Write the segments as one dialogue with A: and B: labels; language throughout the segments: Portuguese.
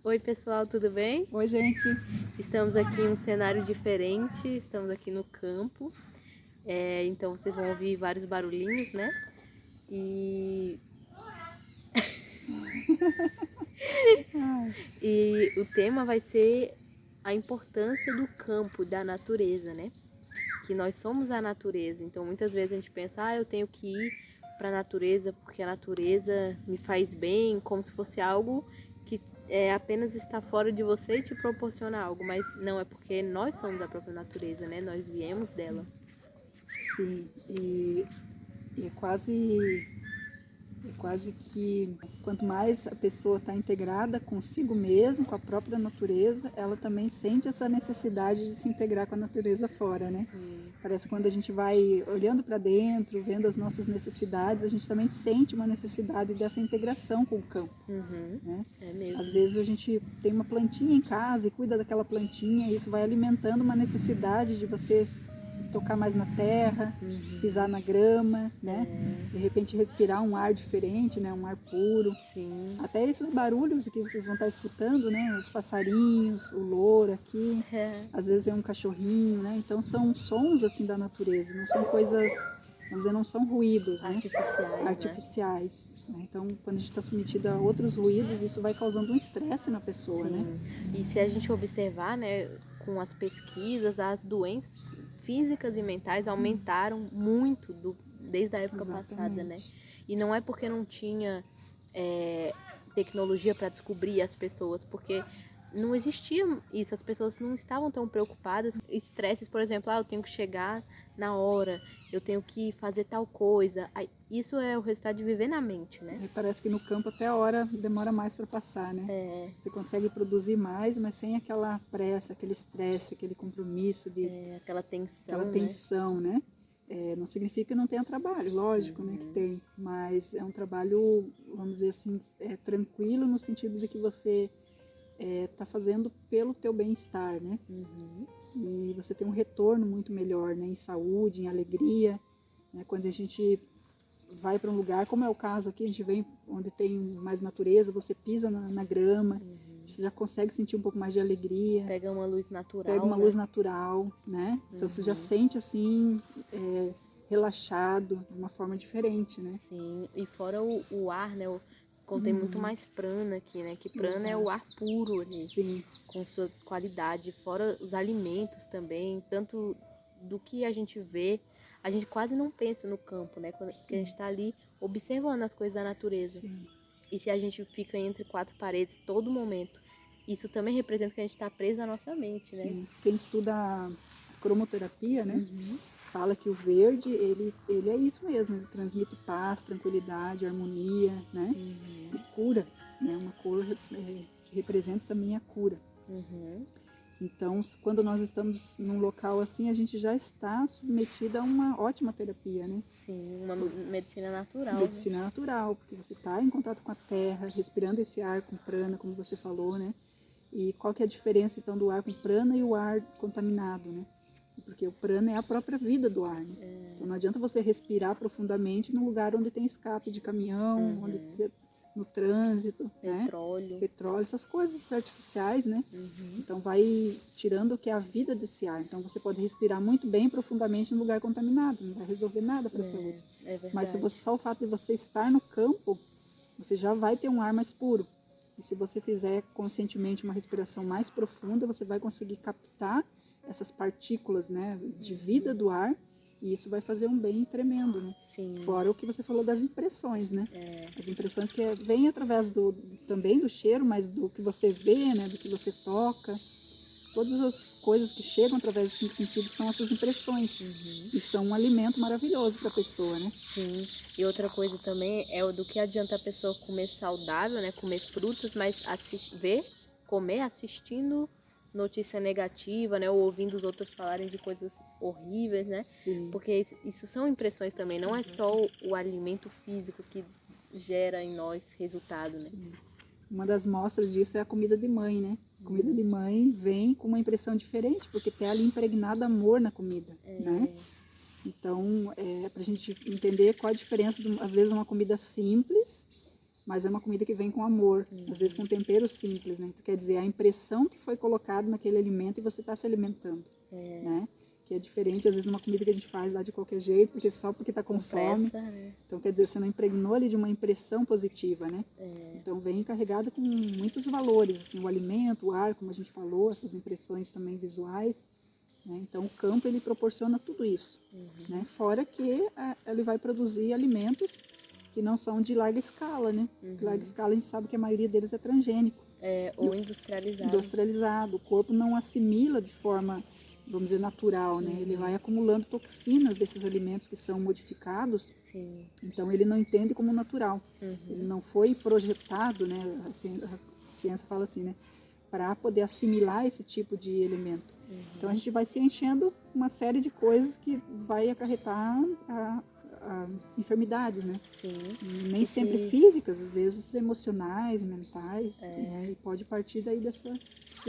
A: Oi pessoal, tudo bem?
B: Oi, gente.
A: Estamos aqui em um cenário diferente, estamos aqui no campo, então vocês vão ouvir vários barulhinhos, né? E,
B: Ai,
A: e o tema vai ser a importância do campo, da natureza, né? Que nós somos a natureza, então muitas vezes a gente pensa, eu tenho que ir para a natureza porque a natureza me faz bem, como se fosse algo que apenas está fora de você e te proporciona algo, mas não, é porque nós somos a própria natureza, né? Nós viemos dela.
B: sim. E é quase que quanto mais a pessoa está integrada consigo mesmo, com a própria natureza, ela também sente essa necessidade de se integrar com a natureza fora, né?
A: Sim.
B: Parece que quando a gente vai olhando para dentro, vendo as nossas necessidades, a gente também sente uma necessidade dessa integração com o campo,
A: Uhum,
B: né?
A: é mesmo.
B: Às vezes a gente tem uma plantinha em casa e cuida daquela plantinha, e isso vai alimentando uma necessidade de você tocar mais na terra, pisar na grama, né? De repente respirar um ar diferente, né? Um ar puro.
A: Sim.
B: Até esses barulhos que vocês vão estar escutando, né? Os passarinhos, o louro aqui, às vezes é um cachorrinho, né? Então são sons assim da natureza, não são coisas, vamos dizer, não são ruídos, né?
A: Artificiais,
B: Artificiais. Né? Então, quando a gente está submetido a outros ruídos, isso vai causando um estresse na pessoa, né?
A: Sim. E se a gente observar, né, com as pesquisas, as doenças físicas e mentais aumentaram muito desde a época passada, né?
B: Exatamente.
A: E não é porque não tinha tecnologia para descobrir as pessoas, porque não existia isso, as pessoas não estavam tão preocupadas. Estresses, por exemplo, eu tenho que chegar na hora, eu tenho que fazer tal coisa. Isso é o resultado de viver na mente, né?
B: E parece que no campo até a hora demora mais para passar, né? Você consegue produzir mais, mas sem aquela pressa, aquele estresse, aquele compromisso de
A: aquela tensão,
B: aquela tensão, né? Não significa que não tenha trabalho, lógico, né, que tem, mas é um trabalho, vamos dizer assim, tranquilo no sentido de que você está fazendo pelo teu bem-estar, né? E você tem um retorno muito melhor, né, em saúde, em alegria, né? Quando a gente vai para um lugar, como é o caso aqui, a gente vem onde tem mais natureza, você pisa na grama, você já consegue sentir um pouco mais de alegria.
A: Pega uma luz natural.
B: Pega uma luz natural, né? Então você já sente assim, relaxado, de uma forma diferente, né?
A: Sim, e fora o ar, né? Contém muito mais prana aqui, né? Que prana é o ar puro ali,
B: Sim.
A: com sua qualidade. Fora os alimentos também, tanto do que a gente vê, a gente quase não pensa no campo, né? Quando a gente está ali observando as coisas da natureza.
B: Sim.
A: E se a gente fica entre quatro paredes todo momento, isso também representa que a gente está preso à nossa mente, né?
B: Sim. Quem estuda a cromoterapia, né? Fala que o verde, ele é isso mesmo, ele transmite paz, tranquilidade, harmonia, né? E cura, né? Uma cor que representa também a cura. Então, quando nós estamos num local assim, a gente já está submetida a uma ótima terapia, né?
A: Sim, uma medicina natural.
B: Medicina natural, porque você está em contato com a terra, respirando esse ar com prana, como você falou, né? E qual que é a diferença, então, do ar com prana e o ar contaminado, né? Porque o prana é a própria vida do ar, né? Então, não adianta você respirar profundamente num lugar onde tem escape de caminhão, onde no trânsito,
A: petróleo,
B: petróleo, essas coisas artificiais, né? Então vai tirando o que é a vida desse ar. Então você pode respirar muito bem profundamente em um lugar contaminado, não vai resolver nada para a saúde. Mas se você, só o fato de você estar no campo, você já vai ter um ar mais puro. E se você fizer conscientemente uma respiração mais profunda, você vai conseguir captar essas partículas, né, de vida do ar. E isso vai fazer um bem tremendo, né?
A: Sim.
B: Fora o que você falou das impressões, né? As impressões que vêm através também do cheiro, mas do que você vê, né? Do que você toca. Todas as coisas que chegam através dos cinco sentidos são essas impressões. E são um alimento maravilhoso para a pessoa, né?
A: Sim. E outra coisa também é do que adianta a pessoa comer saudável, né? Comer frutas, mas comer assistindo notícia negativa, né? Ou ouvindo os outros falarem de coisas horríveis, né?
B: Sim.
A: Porque isso são impressões também, não é só o alimento físico que gera em nós resultado, né?
B: Sim. Uma das mostras disso é a comida de mãe, né? A comida de mãe vem com uma impressão diferente, porque tem ali impregnado amor na comida, né? Então, para a gente entender qual a diferença, às vezes, uma comida simples, mas é uma comida que vem com amor, às vezes com tempero simples, né? Então, quer dizer, a impressão que foi colocada naquele alimento e você está se alimentando, né? Que é diferente, às vezes, de uma comida que a gente faz lá de qualquer jeito, porque só porque está com fome.
A: Né?
B: Então, quer dizer, você não impregnou ali de uma impressão positiva, né? Então, vem carregada com muitos valores, assim, o alimento, o ar, como a gente falou, essas impressões também visuais, né? Então, o campo, ele proporciona tudo isso, né? Fora que ele vai produzir alimentos que não são de larga escala, né? De larga escala, a gente sabe que a maioria deles é transgênico.
A: Ou industrializado.
B: Industrializado. O corpo não assimila de forma, vamos dizer, natural, né? Ele vai acumulando toxinas desses alimentos que são modificados.
A: Sim.
B: Então, ele não entende como natural. Ele não foi projetado, né? A ciência fala assim, né? Para poder assimilar esse tipo de elemento. Então, a gente vai se enchendo uma série de coisas que vai acarretar a enfermidades, né?
A: Sim.
B: Nem sempre físicas, às vezes emocionais, mentais, né? E pode partir daí desse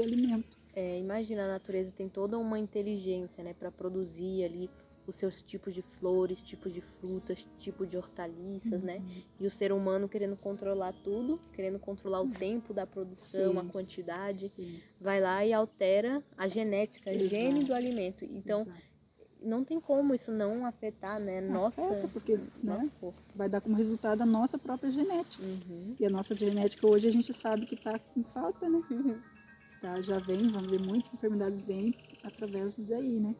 B: alimento.
A: Imagina, a natureza tem toda uma inteligência, né, para produzir ali os seus tipos de flores, tipos de frutas, tipos de hortaliças, né? E o ser humano querendo controlar tudo, querendo controlar o tempo da produção, a quantidade, vai lá e altera a genética, a gene do alimento. Então, não tem como isso não afetar, né,
B: porque, né,
A: corpo.
B: vai dar como resultado a nossa própria genética. E a nossa genética hoje a gente sabe que está em falta, né? Tá, já vem, vamos dizer, muitas enfermidades vêm através daí, né?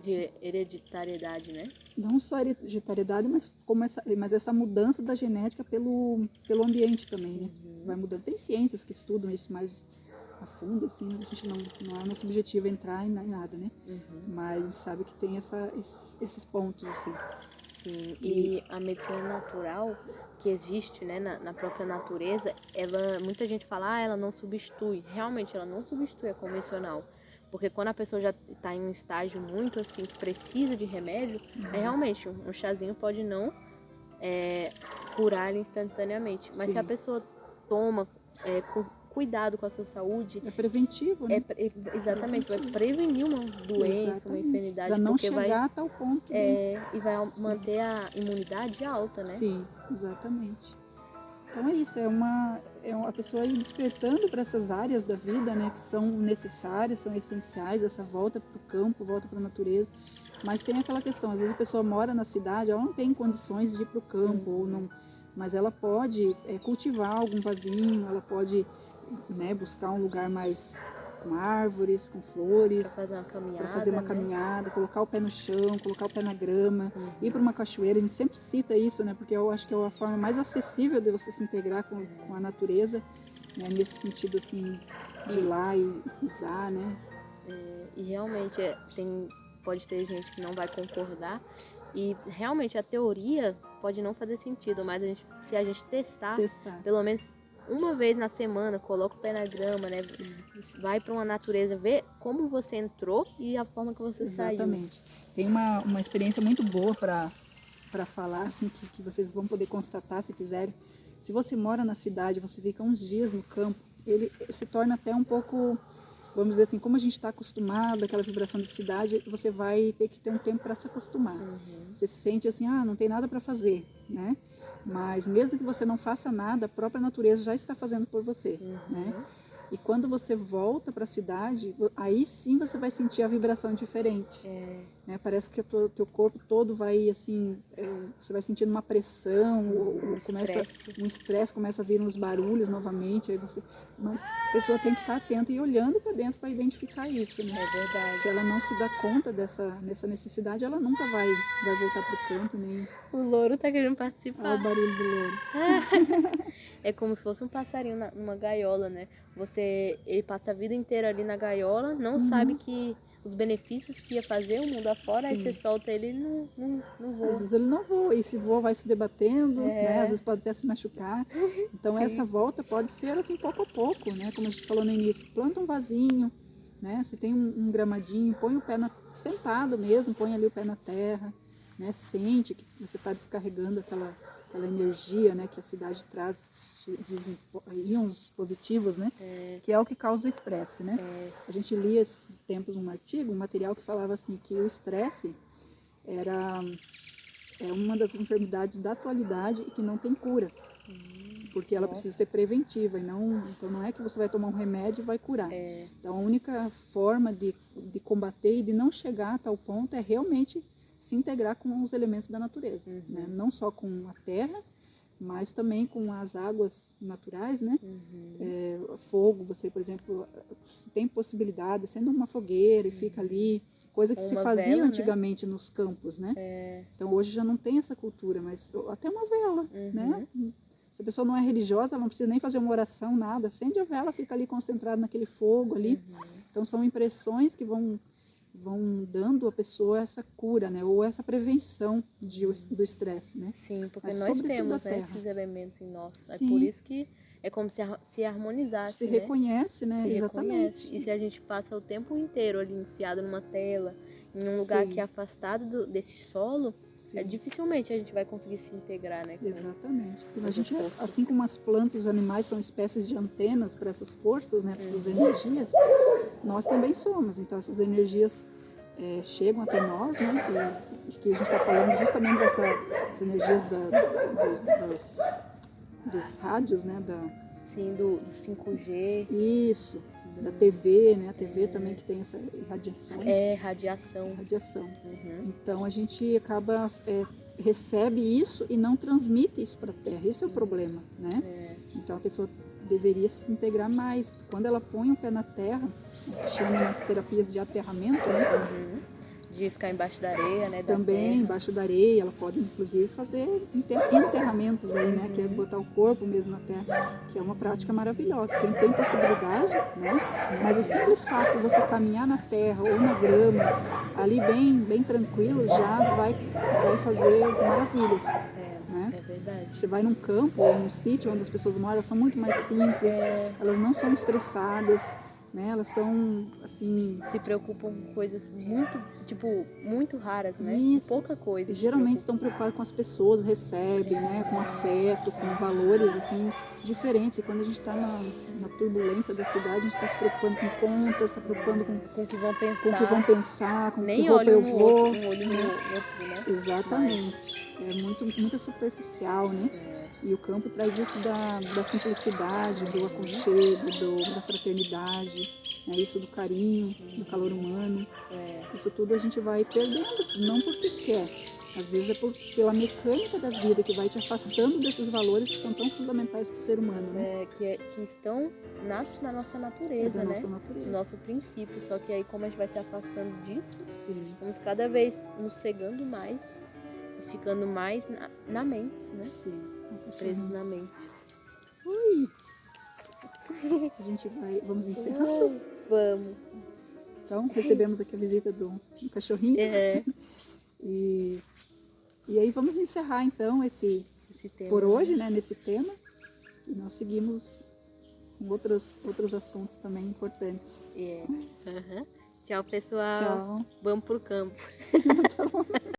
A: De hereditariedade, né?
B: Não só hereditariedade, mas essa mudança da genética pelo ambiente também, né? Vai mudando. Tem ciências que estudam isso mais a fundo, assim, a gente não é o nosso objetivo entrar em nada, né? Mas sabe que tem esses pontos, assim.
A: Sim, e a medicina natural que existe, né, na própria natureza, muita gente fala, ela não substitui. Realmente, ela não substitui a convencional. Porque quando a pessoa já está em um estágio muito assim, que precisa de remédio, realmente um chazinho pode não curar ele instantaneamente. Mas se a pessoa toma com cuidado com a sua saúde...
B: É preventivo, né?
A: Exatamente, vai prevenir uma doença, uma enfermidade.
B: Para não chegar a tal ponto.
A: E vai manter a imunidade alta, né?
B: Sim, exatamente. Então é isso, a pessoa ir despertando para essas áreas da vida, né, que são necessárias, são essenciais, essa volta para o campo, volta para a natureza. Mas tem aquela questão, às vezes a pessoa mora na cidade, ela não tem condições de ir para o campo, ou não, mas ela pode cultivar algum vasinho, ela pode, né, buscar um lugar mais com árvores, com flores,
A: para fazer uma caminhada,
B: colocar o pé no chão, colocar o pé na grama, ir para uma cachoeira. A gente sempre cita isso, né, porque eu acho que é a forma mais acessível de você se integrar com a natureza, né, nesse sentido assim, de ir lá e pisar, né.
A: E realmente pode ter gente que não vai concordar, e realmente a teoria pode não fazer sentido, mas se a gente testar, pelo menos uma vez na semana, coloca o pé na grama, né? Vai para uma natureza, vê como você entrou e a forma que você saiu.
B: Exatamente. Tem uma experiência muito boa para falar, assim, que vocês vão poder constatar se fizerem. Se você mora na cidade, você fica uns dias no campo, ele se torna até um pouco, vamos dizer assim, como a gente está acostumado, aquela vibração de cidade, você vai ter que ter um tempo para se acostumar. Você se sente assim, não tem nada para fazer, né? Mas mesmo que você não faça nada, a própria natureza já está fazendo por você, né? E quando você volta para a cidade, aí sim você vai sentir a vibração diferente. Né? Parece que o teu corpo todo vai assim, você vai sentindo uma pressão, um estresse, começa a vir uns barulhos novamente. Mas a pessoa tem que estar atenta e olhando para dentro para identificar isso. Né?
A: É verdade.
B: Se ela não se dá conta dessa necessidade, ela nunca vai voltar para o campo. Nem...
A: O louro tá querendo participar.
B: Olha o barulho do louro.
A: É como se fosse um passarinho numa gaiola, né? Ele passa a vida inteira ali na gaiola, não sabe que os benefícios que ia fazer o mundo afora, aí você solta ele e não voa.
B: Às vezes ele não voa, e se voa vai se debatendo, né? Às vezes pode até se machucar. Então essa volta pode ser assim pouco a pouco, né? Como a gente falou no início, planta um vasinho, né? Se tem um gramadinho, põe o pé sentado mesmo, põe ali o pé na terra, né? Sente que você está descarregando aquela energia, né, que a cidade traz, dizem, íons positivos, né, que é o que causa o estresse, né. A gente lia esses tempos um artigo, um material que falava assim, que o estresse é uma das enfermidades da atualidade e que não tem cura. porque ela
A: Nossa.
B: precisa ser preventiva, então não é que você vai tomar um remédio e vai curar. Então a única forma de combater e de não chegar a tal ponto é realmente se integrar com os elementos da natureza, né? Não só com a terra, mas também com as águas naturais, né? Fogo, você, por exemplo, se tem possibilidade, acende uma fogueira e fica ali, coisa que se fazia
A: vela,
B: antigamente, né? Nos campos, né? Então hoje já não tem essa cultura, mas até uma vela, né? Se a pessoa não é religiosa, ela não precisa nem fazer uma oração, nada, acende a vela, fica ali concentrado naquele fogo ali. Então são impressões que vão dando à pessoa essa cura, né? Ou essa prevenção do estresse, né?
A: Sim, porque
B: mas
A: nós temos, né,
B: terra.
A: esses elementos em nós. É
B: Sim.
A: por isso que é como se harmonizasse,
B: se
A: né?
B: reconhece, né?
A: Se
B: Exatamente.
A: reconhece. E se a gente passa o tempo inteiro ali enfiado numa tela, em um lugar que é afastado desse solo, dificilmente a gente vai conseguir se integrar, né?
B: Exatamente. A gente, assim como as plantas, os animais são espécies de antenas para essas forças, né? Para essas energias, nós também somos. Então essas energias chegam até nós, né? E que a gente está falando justamente dessas energias dos rádios, né?
A: Sim, do 5G.
B: Isso. Da TV, né? A TV também que tem essa radiações.
A: Radiação.
B: Então a gente acaba recebe isso e não transmite isso para a Terra. Esse é o problema, né? Então a pessoa deveria se integrar mais. Quando ela põe o pé na Terra, chama nas terapias de aterramento, né?
A: De ficar embaixo da areia, né?
B: Também embaixo da areia, ela pode inclusive fazer enterramentos aí, né? Que é botar o corpo mesmo na terra, que é uma prática maravilhosa. Quem tem possibilidade, né? Mas o simples fato de você caminhar na terra ou na grama, ali bem tranquilo, já vai fazer maravilhas. Né?
A: É verdade.
B: Você vai num campo ou num sítio onde as pessoas moram, elas são muito mais simples, elas não são estressadas, né? Elas são, assim...
A: Se preocupam com coisas muito raras, né?
B: Isso.
A: Pouca coisa.
B: E geralmente estão preocupados com as pessoas, recebem, né? Com afeto, com valores, assim, diferentes. E quando a gente está na turbulência da cidade, a gente está se preocupando com contas, está preocupando com
A: o que vão pensar.
B: Com o que vão pensar, com
A: nem
B: que roupa eu vou.
A: Um olho no outro, né?
B: Exatamente. É muito superficial, né? E o campo traz isso da simplicidade, do aconchego, da fraternidade, né? Isso do carinho, do calor humano. Isso tudo a gente vai perdendo, não porque quer. Às vezes é pela mecânica da vida que vai te afastando desses valores que são tão fundamentais para o ser humano, né?
A: Que estão natos na nossa natureza,
B: da
A: né?
B: Nossa natureza.
A: Nosso princípio. Só que aí como a gente vai se afastando disso,
B: vamos
A: cada vez nos cegando mais, ficando mais na mente, né? Presos na mente.
B: Ui! A gente vamos encerrar?
A: Vamos.
B: Então, recebemos aqui a visita do cachorrinho. E aí vamos encerrar então esse tema, por hoje, né, nesse tema. E nós seguimos com outros assuntos também importantes.
A: Tchau, pessoal.
B: Tchau.
A: Vamos pro campo.